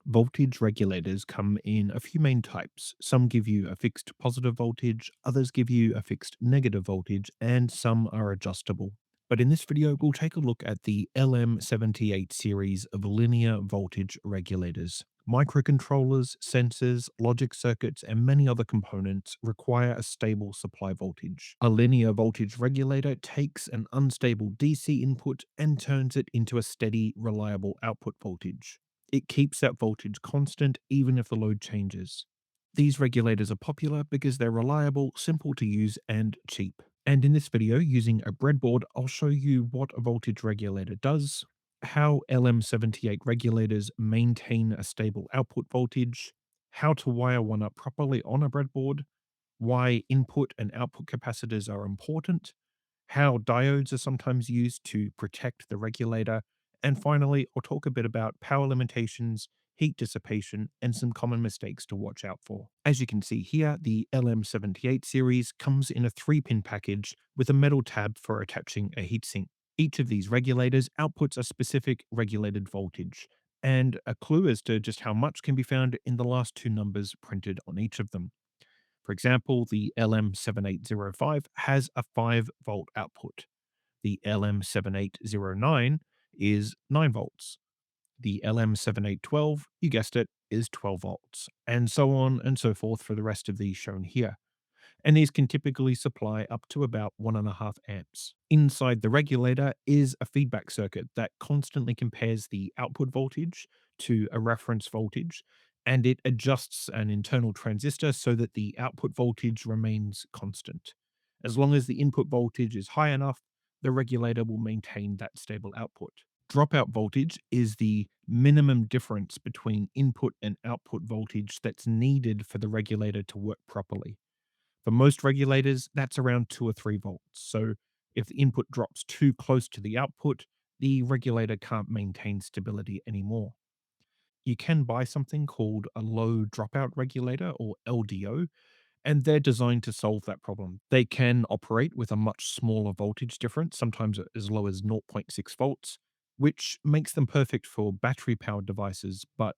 Voltage regulators come in a few main types. Some give you a fixed positive voltage, others give you a fixed negative voltage, and some are adjustable. But in this video, we'll take a look at the LM78 series of linear voltage regulators. Microcontrollers, sensors, logic circuits, and many other components require a stable supply voltage. A linear voltage regulator takes an unstable DC input and turns it into a steady, reliable output voltage. It keeps that voltage constant even if the load changes. These regulators are popular because they're reliable, simple to use, and cheap. And in this video, using a breadboard, I'll show you what a voltage regulator does, how LM78 regulators maintain a stable output voltage, how to wire one up properly on a breadboard, why input and output capacitors are important, how diodes are sometimes used to protect the regulator, and finally, I'll talk a bit about power limitations, heat dissipation, and some common mistakes to watch out for. As you can see here, the LM78 series comes in a 3-pin package with a metal tab for attaching a heatsink. Each of these regulators outputs a specific regulated voltage, and a clue as to just how much can be found in the last two numbers printed on each of them. For example, the LM7805 has a 5-volt output. The LM7809 is 9 volts. The LM7812, you guessed it, is 12 volts, and so on and so forth for the rest of these shown here. And these can typically supply up to about 1.5 amps. Inside the regulator is a feedback circuit that constantly compares the output voltage to a reference voltage, and it adjusts an internal transistor so that the output voltage remains constant. As long as the input voltage is high enough, the regulator will maintain that stable output. Dropout voltage is the minimum difference between input and output voltage that's needed for the regulator to work properly. For most regulators, that's around 2 or 3 volts. So if the input drops too close to the output, the regulator can't maintain stability anymore. You can buy something called a low dropout regulator or LDO, and they're designed to solve that problem. They can operate with a much smaller voltage difference, sometimes as low as zero point 0.6 volts, which makes them perfect for battery powered devices. But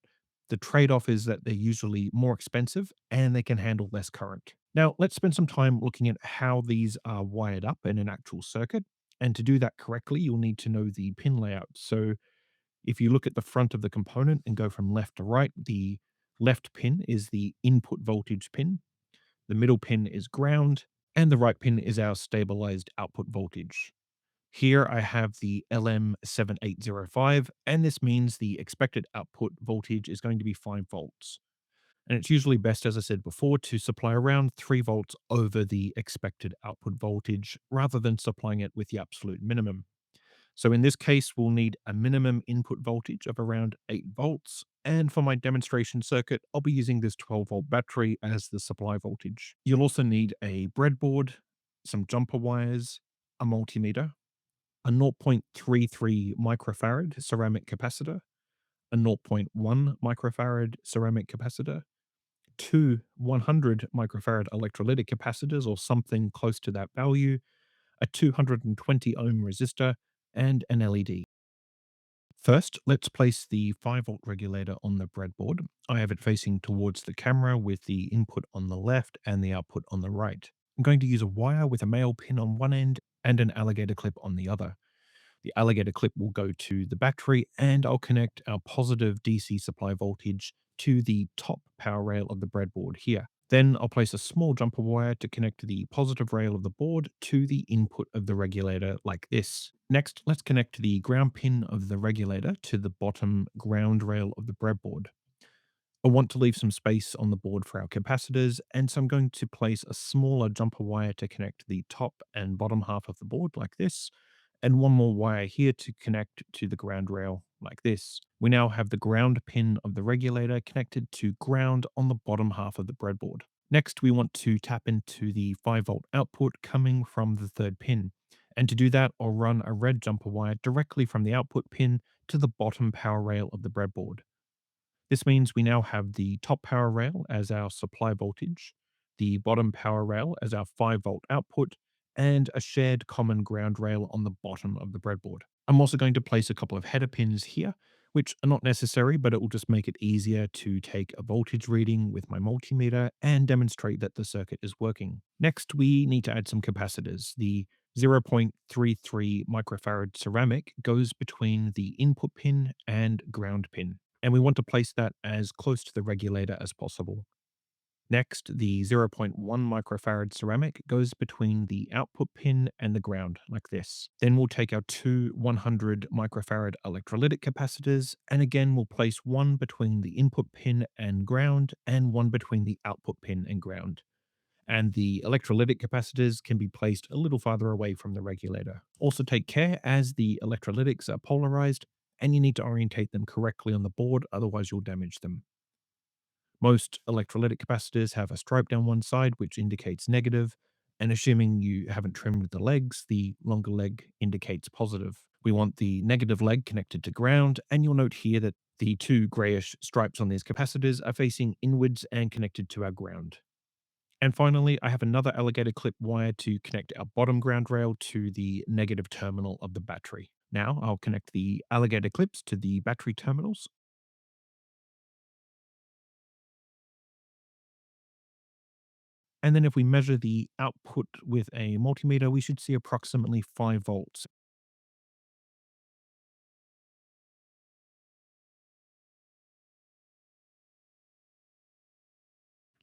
the trade off is that they're usually more expensive and they can handle less current. Now, let's spend some time looking at how these are wired up in an actual circuit. And to do that correctly, you'll need to know the pin layout. So, if you look at the front of the component and go from left to right, the left pin is the input voltage pin, the middle pin is ground, and the right pin is our stabilized output voltage. Here I have the LM7805, and this means the expected output voltage is going to be 5 volts. And it's usually best, as I said before, to supply around 3 volts over the expected output voltage rather than supplying it with the absolute minimum. So in this case, we'll need a minimum input voltage of around 8 volts. And for my demonstration circuit, I'll be using this 12-volt battery as the supply voltage. You'll also need a breadboard, some jumper wires, a multimeter, a 0.33 microfarad ceramic capacitor, a zero point 0.1 microfarad ceramic capacitor, two 100 microfarad electrolytic capacitors or something close to that value, a 220 ohm resistor, and an LED. First, let's place the 5-volt regulator on the breadboard. I have it facing towards the camera with the input on the left and the output on the right. I'm going to use a wire with a male pin on one end and an alligator clip on the other. The alligator clip will go to the battery, and I'll connect our positive DC supply voltage to the top power rail of the breadboard here. Then I'll place a small jumper wire to connect the positive rail of the board to the input of the regulator like this. Next, let's connect the ground pin of the regulator to the bottom ground rail of the breadboard. I want to leave some space on the board for our capacitors, and so I'm going to place a smaller jumper wire to connect the top and bottom half of the board like this, and one more wire here to connect to the ground rail like this. We now have the ground pin of the regulator connected to ground on the bottom half of the breadboard. Next, we want to tap into the 5-volt output coming from the third pin. And to do that, I'll run a red jumper wire directly from the output pin to the bottom power rail of the breadboard. This means we now have the top power rail as our supply voltage, the bottom power rail as our 5-volt output, and a shared common ground rail on the bottom of the breadboard. I'm also going to place a couple of header pins here which are not necessary, but it will just make it easier to take a voltage reading with my multimeter and demonstrate that the circuit is working. Next, we need to add some capacitors. The 0.33 microfarad ceramic goes between the input pin and ground pin, and we want to place that as close to the regulator as possible. Next, the zero point 0.1 microfarad ceramic goes between the output pin and the ground, like this. Then we'll take our two 100 microfarad electrolytic capacitors, and again we'll place one between the input pin and ground, and one between the output pin and ground. And the electrolytic capacitors can be placed a little farther away from the regulator. Also take care, as the electrolytics are polarized, and you need to orientate them correctly on the board, otherwise you'll damage them. Most electrolytic capacitors have a stripe down one side, which indicates negative, and assuming you haven't trimmed the legs, the longer leg indicates positive. We want the negative leg connected to ground, and you'll note here that the two grayish stripes on these capacitors are facing inwards and connected to our ground. And finally, I have another alligator clip wire to connect our bottom ground rail to the negative terminal of the battery. Now I'll connect the alligator clips to the battery terminals. And then if we measure the output with a multimeter, we should see approximately 5 volts.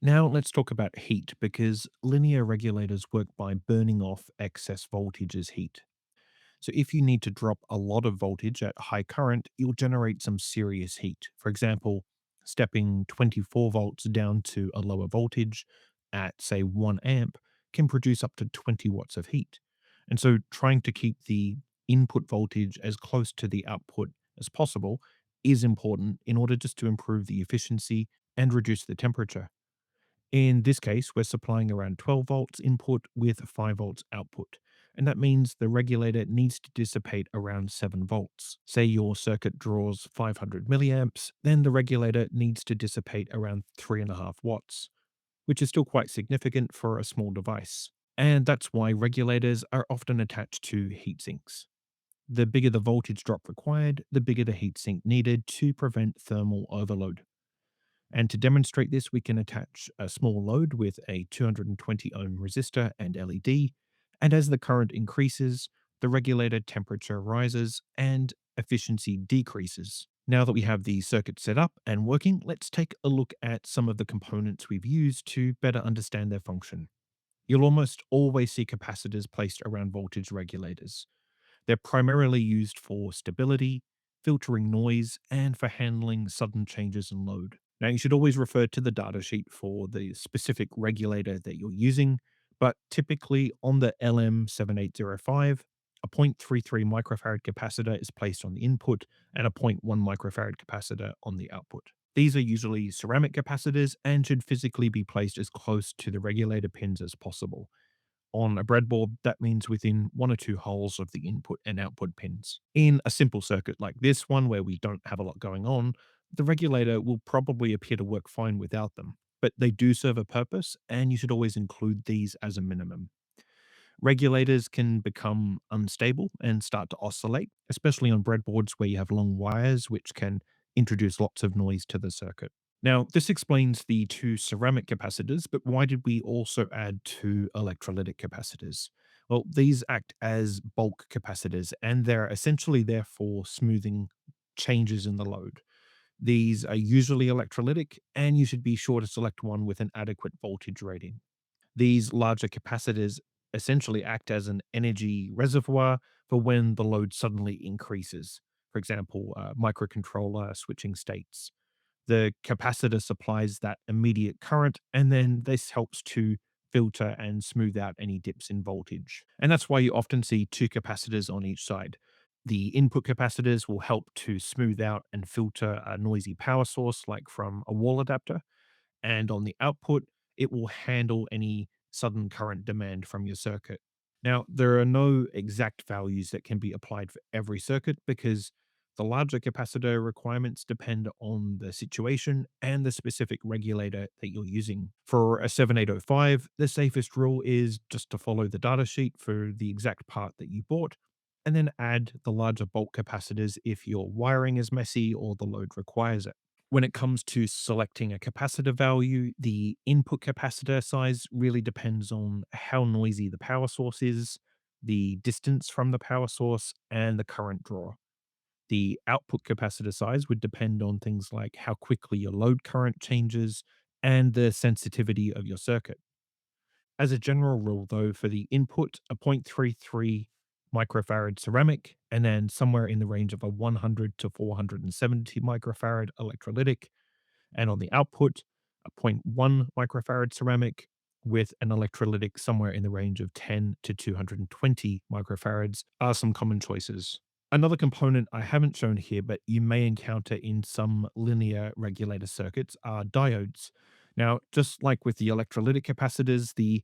Now let's talk about heat, because linear regulators work by burning off excess voltage as heat. So if you need to drop a lot of voltage at high current, you'll generate some serious heat. For example, stepping 24 volts down to a lower voltage at, say, 1 amp can produce up to 20 watts of heat. And so trying to keep the input voltage as close to the output as possible is important in order just to improve the efficiency and reduce the temperature. In this case, we're supplying around 12 volts input with 5 volts output. And that means the regulator needs to dissipate around 7 volts. Say your circuit draws 500 milliamps, then the regulator needs to dissipate around 3.5 watts, which is still quite significant for a small device. And that's why regulators are often attached to heat sinks. The bigger the voltage drop required, the bigger the heat sink needed to prevent thermal overload. And to demonstrate this, we can attach a small load with a 220 ohm resistor and LED. And as the current increases, the regulator temperature rises and efficiency decreases. Now that we have the circuit set up and working, let's take a look at some of the components we've used to better understand their function. You'll almost always see capacitors placed around voltage regulators. They're primarily used for stability, filtering noise, and for handling sudden changes in load. Now, you should always refer to the datasheet for the specific regulator that you're using, but typically on the LM78xx, a 0.33 microfarad capacitor is placed on the input and a zero point 0.1 microfarad capacitor on the output. These are usually ceramic capacitors and should physically be placed as close to the regulator pins as possible. On a breadboard, that means within one or two holes of the input and output pins. In a simple circuit like this one, where we don't have a lot going on, the regulator will probably appear to work fine without them, but they do serve a purpose, and you should always include these as a minimum. Regulators can become unstable and start to oscillate, especially on breadboards where you have long wires, which can introduce lots of noise to the circuit. Now, this explains the two ceramic capacitors, but why did we also add two electrolytic capacitors? Well, these act as bulk capacitors, and they're essentially there for smoothing changes in the load. These are usually electrolytic, and you should be sure to select one with an adequate voltage rating. These larger capacitors essentially act as an energy reservoir for when the load suddenly increases. For example, microcontroller switching states. The capacitor supplies that immediate current, and then this helps to filter and smooth out any dips in voltage. And that's why you often see two capacitors on each side. The input capacitors will help to smooth out and filter a noisy power source, like from a wall adapter, and on the output, it will handle any sudden current demand from your circuit. Now, there are no exact values that can be applied for every circuit, because the larger capacitor requirements depend on the situation and the specific regulator that you're using. For a 7805, the safest rule is just to follow the datasheet for the exact part that you bought, and then add the larger bulk capacitors if your wiring is messy or the load requires it. When it comes to selecting a capacitor value, the input capacitor size really depends on how noisy the power source is, the distance from the power source, and the current draw. The output capacitor size would depend on things like how quickly your load current changes and the sensitivity of your circuit. As a general rule, though, for the input, a 0.33 microfarad ceramic, and then somewhere in the range of a 100 to 470 microfarad electrolytic, and on the output, a zero point 0.1 microfarad ceramic with an electrolytic somewhere in the range of 10 to 220 microfarads are some common choices. Another component I haven't shown here, but you may encounter in some linear regulator circuits are diodes. Now, just like with the electrolytic capacitors, the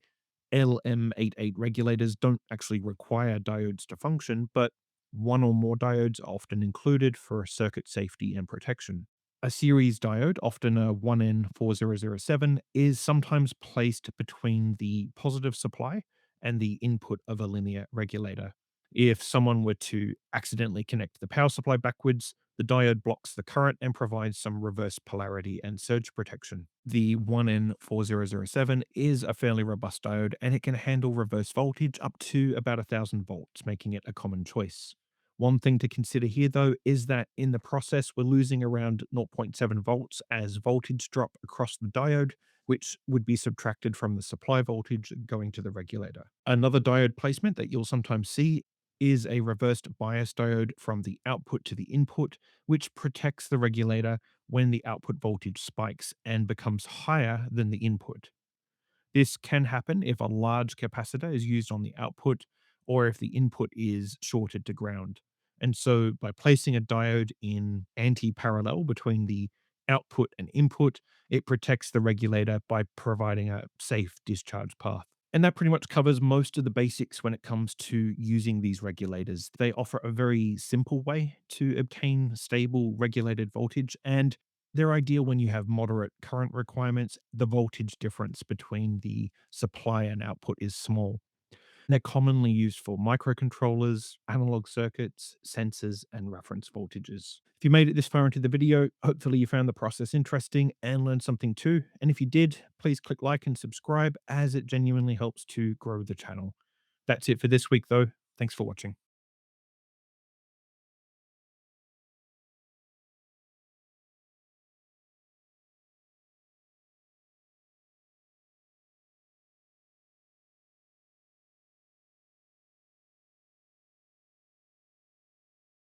LM78 regulators don't actually require diodes to function, but one or more diodes are often included for circuit safety and protection. A series diode, often a 1N4007, is sometimes placed between the positive supply and the input of a linear regulator. If someone were to accidentally connect the power supply backwards, the diode blocks the current and provides some reverse polarity and surge protection. The 1N4007 is a fairly robust diode and it can handle reverse voltage up to about 1000 volts, making it a common choice. One thing to consider here, though, is that in the process, we're losing around zero point 0.7 volts as voltage drop across the diode, which would be subtracted from the supply voltage going to the regulator. Another diode placement that you'll sometimes see is a reversed bias diode from the output to the input, which protects the regulator when the output voltage spikes and becomes higher than the input. This can happen if a large capacitor is used on the output or if the input is shorted to ground. And so by placing a diode in anti-parallel between the output and input, it protects the regulator by providing a safe discharge path. And that pretty much covers most of the basics when it comes to using these regulators. They offer a very simple way to obtain stable regulated voltage, and they're ideal when you have moderate current requirements. The voltage difference between the supply and output is small. They're commonly used for microcontrollers, analog circuits, sensors, and reference voltages. If you made it this far into the video, hopefully you found the process interesting and learned something too. And if you did, please click like and subscribe as it genuinely helps to grow the channel. That's it for this week though. Thanks for watching.